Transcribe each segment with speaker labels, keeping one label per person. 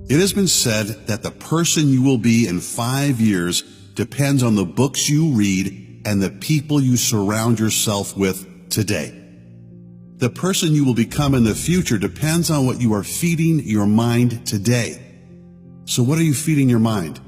Speaker 1: It has been said that the person you will be in 5 years depends on the books you read and the people you surround yourself with today. The person you will become in the future depends on what you are feeding your mind today. So what are you feeding your mind?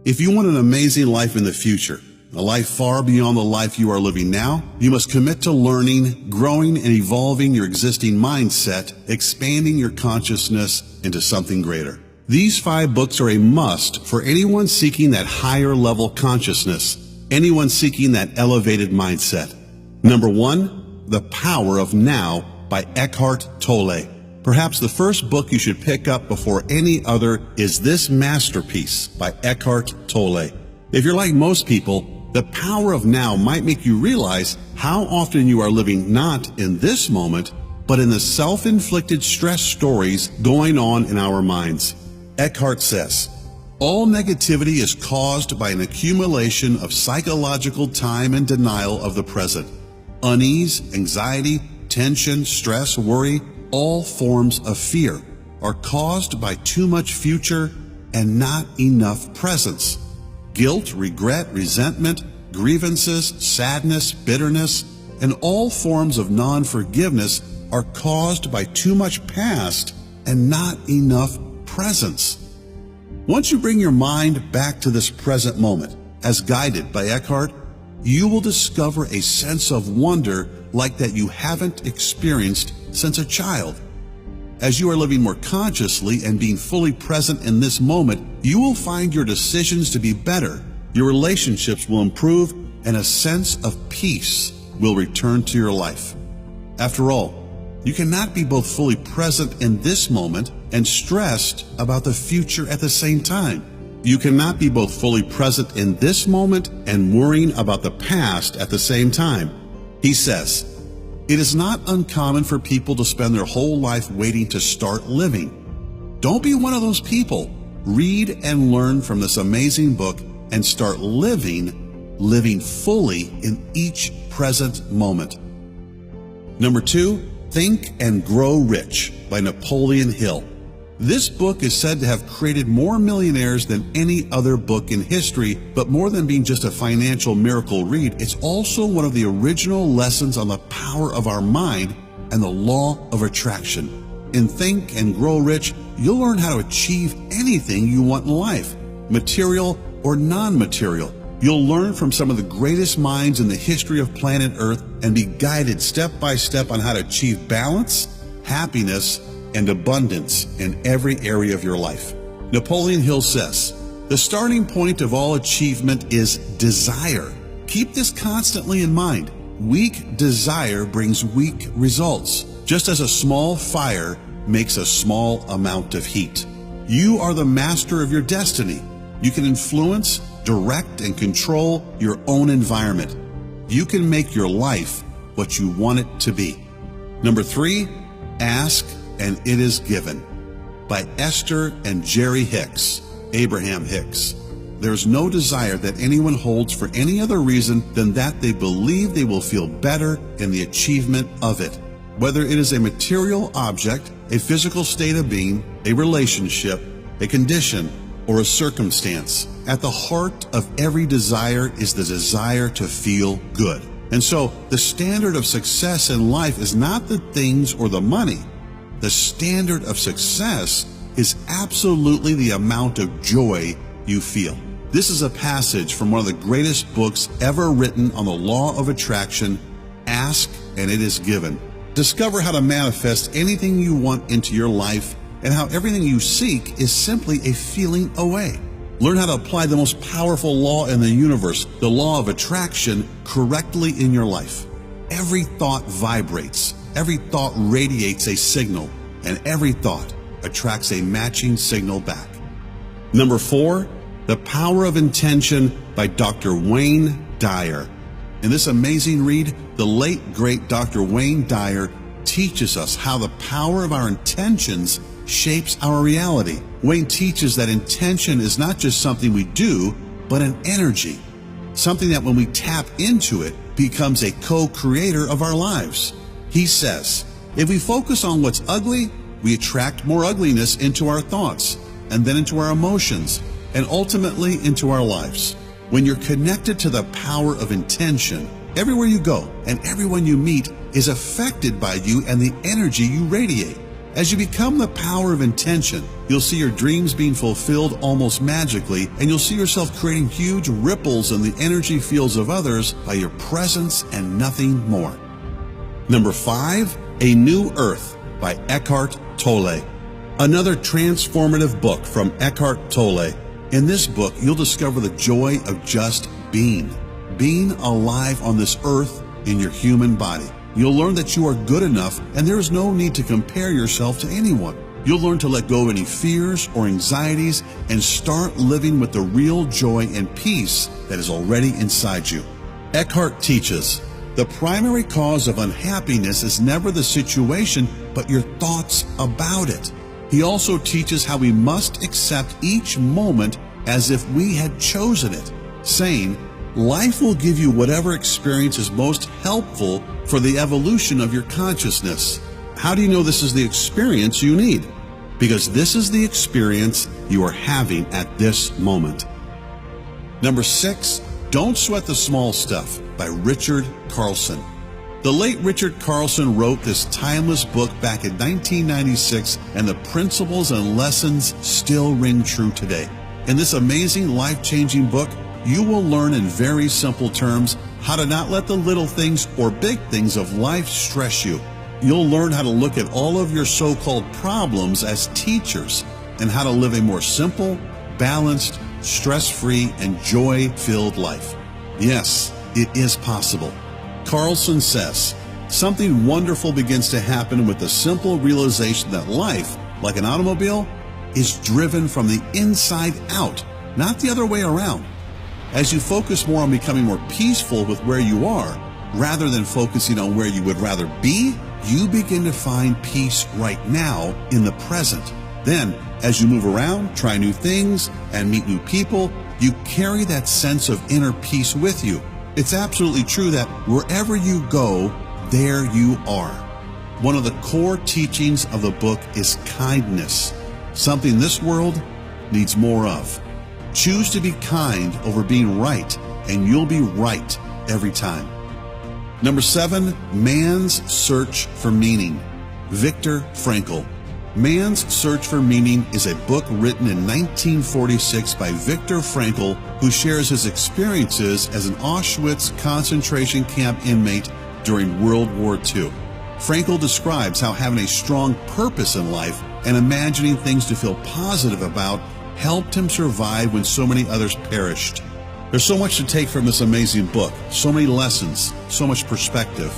Speaker 1: If you want an amazing life in the future, a life far beyond the life you are living now, you must commit to learning, growing, and evolving your existing mindset, expanding your consciousness into something greater. These 5 books are a must for anyone seeking that higher level consciousness, anyone seeking that elevated mindset. Number 1, The Power of Now by Eckhart Tolle. Perhaps the first book you should pick up before any other is this masterpiece by Eckhart Tolle. If you're like most people, The Power of Now might make you realize how often you are living not in this moment, but in the self-inflicted stress stories going on in our minds. Eckhart says, all negativity is caused by an accumulation of psychological time and denial of the present. Unease, anxiety, tension, stress, worry, all forms of fear are caused by too much future and not enough presence. Guilt, regret, resentment, grievances, sadness, bitterness, and all forms of non-forgiveness are caused by too much past and not enough presence. Once you bring your mind back to this present moment, as guided by Eckhart, you will discover a sense of wonder like that you haven't experienced since a child. As you are living more consciously and being fully present in this moment, you will find your decisions to be better, your relationships will improve, and a sense of peace will return to your life. After all, you cannot be both fully present in this moment and stressed about the future at the same time. You cannot be both fully present in this moment and worrying about the past at the same time. He says, it is not uncommon for people to spend their whole life waiting to start living. Don't be one of those people. Read and learn from this amazing book and start living fully in each present moment. Number 2, Think and Grow Rich by Napoleon Hill. This book is said to have created more millionaires than any other book in history, but more than being just a financial miracle read, it's also one of the original lessons on the power of our mind and the law of attraction. In Think and Grow Rich, you'll learn how to achieve anything you want in life, material or non-material. You'll learn from some of the greatest minds in the history of planet Earth and be guided step by step on how to achieve balance, happiness, and abundance in every area of your life. Napoleon Hill says, the starting point of all achievement is desire. Keep this constantly in mind. Weak desire brings weak results, just as a small fire makes a small amount of heat. You are the master of your destiny. You can influence, direct, and control your own environment. You can make your life what you want it to be. Number 3, Ask and It Is Given by Esther and Jerry Hicks, Abraham Hicks. There's no desire that anyone holds for any other reason than that they believe they will feel better in the achievement of it. Whether it is a material object, a physical state of being, a relationship, a condition, or a circumstance, at the heart of every desire is the desire to feel good. And so the standard of success in life is not the things or the money. The standard of success is absolutely the amount of joy you feel. This is a passage from one of the greatest books ever written on the law of attraction, Ask and It Is Given. Discover how to manifest anything you want into your life and how everything you seek is simply a feeling away. Learn how to apply the most powerful law in the universe, the law of attraction, correctly in your life. Every thought vibrates, every thought radiates a signal, and every thought attracts a matching signal back. Number 4, The Power of Intention by Dr. Wayne Dyer. In this amazing read, the late, great Dr. Wayne Dyer teaches us how the power of our intentions shapes our reality. Wayne teaches that intention is not just something we do, but an energy, something that when we tap into it becomes a co-creator of our lives. He says, if we focus on what's ugly, we attract more ugliness into our thoughts, and then into our emotions, and ultimately into our lives. When you're connected to the power of intention, everywhere you go and everyone you meet is affected by you and the energy you radiate. As you become the power of intention, you'll see your dreams being fulfilled almost magically, and you'll see yourself creating huge ripples in the energy fields of others by your presence and nothing more. Number 5, A New Earth by Eckhart Tolle. Another transformative book from Eckhart Tolle. In this book, you'll discover the joy of just being alive on this earth in your human body. You'll learn that you are good enough and there is no need to compare yourself to anyone. You'll learn to let go of any fears or anxieties and start living with the real joy and peace that is already inside you. Eckhart teaches, the primary cause of unhappiness is never the situation, but your thoughts about it. He also teaches how we must accept each moment as if we had chosen it, saying, life will give you whatever experience is most helpful for the evolution of your consciousness. How do you know this is the experience you need? Because this is the experience you are having at this moment. Number 6, Don't Sweat the Small Stuff by Richard Carlson. The late Richard Carlson wrote this timeless book back in 1996, and the principles and lessons still ring true today. In this amazing, life-changing book, you will learn in very simple terms how to not let the little things or big things of life stress you. You'll learn how to look at all of your so-called problems as teachers and how to live a more simple, balanced, stress-free, and joy-filled life. Yes, it is possible. Carlson says, something wonderful begins to happen with the simple realization that life, like an automobile, is driven from the inside out, not the other way around. As you focus more on becoming more peaceful with where you are, rather than focusing on where you would rather be, you begin to find peace right now in the present. Then, as you move around, try new things, and meet new people, you carry that sense of inner peace with you. It's absolutely true that wherever you go, there you are. One of the core teachings of the book is kindness, something this world needs more of. Choose to be kind over being right, and you'll be right every time. Number 7, Man's Search for Meaning, Viktor Frankl. Man's Search for Meaning is a book written in 1946 by Viktor Frankl, who shares his experiences as an Auschwitz concentration camp inmate during World War II. Frankl describes how having a strong purpose in life and imagining things to feel positive about helped him survive when so many others perished. There's so much to take from this amazing book, so many lessons, so much perspective.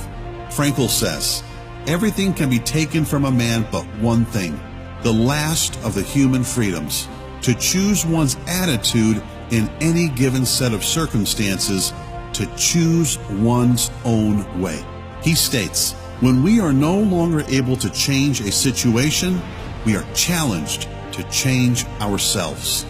Speaker 1: Frankl says, everything can be taken from a man but one thing, the last of the human freedoms, to choose one's attitude in any given set of circumstances, to choose one's own way. He states, when we are no longer able to change a situation, we are challenged to change ourselves.